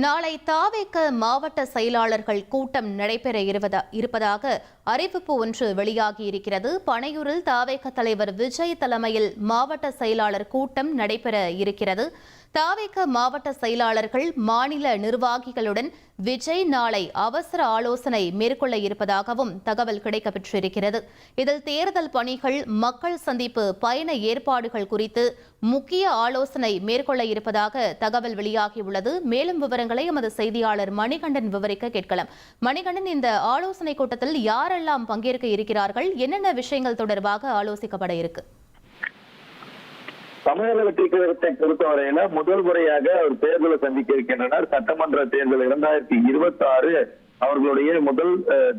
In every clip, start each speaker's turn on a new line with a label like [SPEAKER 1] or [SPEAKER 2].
[SPEAKER 1] நாளை தாவேக மாவட்ட செயலாளர்கள் கூட்டம் நடைபெற இருப்பதாக அறிவிப்பு ஒன்று வெளியாகியிருக்கிறது. பனையூரில் தாவேக தலைவர் விஜய் தலைமையில் மாவட்ட செயலாளர் கூட்டம் நடைபெற இருக்கிறது. தாவேக மாவட்ட செயலாளர்கள் மாநில நிர்வாகிகளுடன் விஜய் நாளை அவசர ஆலோசனை மேற்கொள்ள இருப்பதாகவும் தகவல் கிடைக்கப்பெற்றிருக்கிறது. இதில் தேர்தல் பணிகள், மக்கள் சந்திப்பு, பயண ஏற்பாடுகள் குறித்து முக்கிய ஆலோசனை மேற்கொள்ள இருப்பதாக தகவல் வெளியாகியுள்ளது. மேலும் விவரங்களை எமது செய்தியாளர் மணிகண்டன் விவரிக்க கேட்கலாம். மணிகண்டன், இந்த ஆலோசனை கூட்டத்தில் யாரெல்லாம் பங்கேற்க இருக்கிறார்கள்? என்னென்ன விஷயங்கள் தொடர்பாக ஆலோசிக்கப்பட இருக்கு?
[SPEAKER 2] தமிழக வெற்றிக்கழகத்தை பொறுத்தவரையில முதல் முறையாக ஒரு தேர்தலை சந்திக்க இருக்கின்றனர். சட்டமன்ற தேர்தல் 2026 அவர்களுடைய முதல்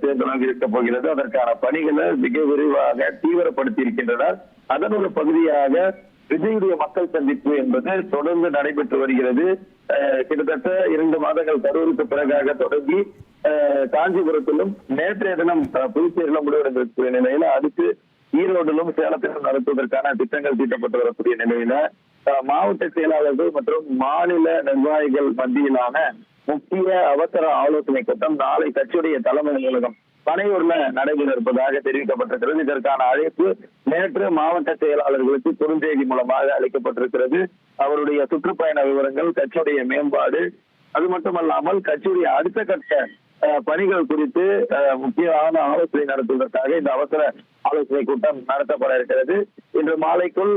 [SPEAKER 2] தேர்தலாக இருக்க போகிறது. அதற்கான பணிகளை மிக விரைவாக தீவிரப்படுத்தி இருக்கின்றனர். அதன் ஒரு பகுதியாக விஜயுடைய மக்கள் சந்திப்பு என்பது தொடர்ந்து நடைபெற்று வருகிறது. கிட்டத்தட்ட 2 மாதங்கள் கரூருக்கு பிறகாக தொடங்கி காஞ்சிபுரத்திலும் நேற்றைய தினம் புதுச்சேரியிலும் முடிவடைந்திருக்கிற நிலையில அடுத்து ஈரோடிலும் சேலத்திலும் நடத்துவதற்கான திட்டங்கள் தீட்டப்பட்டு வரக்கூடிய நிலையில மாவட்ட செயலாளர்கள் மற்றும் மாநில நிர்வாகிகள் மத்தியிலான முக்கிய அவசர ஆலோசனை கூட்டம் நாளை கட்சியுடைய தலைமை அலுவலகம் பனையூர்ல நடைபெற இருப்பதாக தெரிவிக்கப்பட்டிருக்கிறது. இதற்கான அழைப்பு நேற்று மாவட்ட செயலாளர்களுக்கு குறுஞ்செய்தி மூலமாக அளிக்கப்பட்டிருக்கிறது. அவருடைய சுற்றுப்பயண விவரங்கள், கட்சியுடைய மேம்பாடு, அது மட்டுமல்லாமல் கட்சியுடைய அடுத்த கட்ட பணிகள் குறித்து முக்கியமான ஆலோசனை நடத்துவதற்காக இந்த அவசர ஆலோசனை கூட்டம் நடத்தப்பட இருக்கிறது. இன்று மாலைக்குள்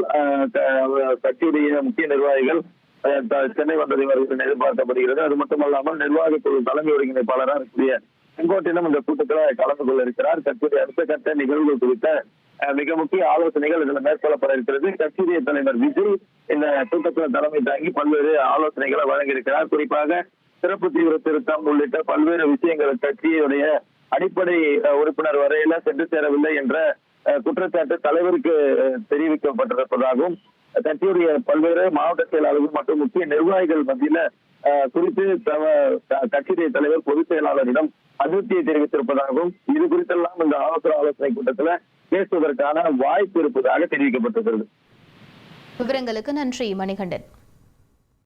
[SPEAKER 2] கட்சியுடைய முக்கிய நிர்வாகிகள் சென்னை வந்ததை வருகிறது எதிர்பார்க்கப்படுகிறது. அது மட்டுமல்லாமல் நிர்வாக குழு தலைமை ஒருங்கிணைப்பாளராக இருக்கக்கூடிய செங்கோட்டையிலும் இந்த கூட்டத்தில் கலந்து கொள்ள இருக்கிறார். கட்சியுடைய அடுத்த கட்ட நிகழ்வுகள் குறித்த மிக முக்கிய ஆலோசனைகள் இதில் மேற்கொள்ளப்பட இருக்கிறது. கட்சியுடைய தலைவர் விஜய் இந்த கூட்டத்தில் தலைமை தாங்கி பல்வேறு ஆலோசனைகளை வழங்கியிருக்கிறார். குறிப்பாக சிறப்பு தீவிர திருத்தம் உள்ளிட்ட பல்வேறு விஷயங்கள் கட்சியுடைய அடிப்படை உறுப்பினர் வரையில சென்று சேரவில்லை என்ற குற்றச்சாட்டு தலைவருக்கு தெரிவிக்கப்பட்டிருப்பதாகவும் கட்சியுடைய பல்வேறு மாவட்ட செயலாளர்கள் மற்றும் முக்கிய நிர்வாகிகள் மத்தியில குறித்து கட்சியுடைய தலைவர் பொதுச் செயலாளரிடம் அதிருப்தியை தெரிவித்திருப்பதாகவும் இது குறித்தெல்லாம் இந்த அவசர ஆலோசனை கூட்டத்தில் பேசுவதற்கான வாய்ப்பு இருப்பதாக தெரிவிக்கப்பட்டிருக்கிறது.
[SPEAKER 1] விவரங்களுக்கு நன்றி மணிகண்டன்.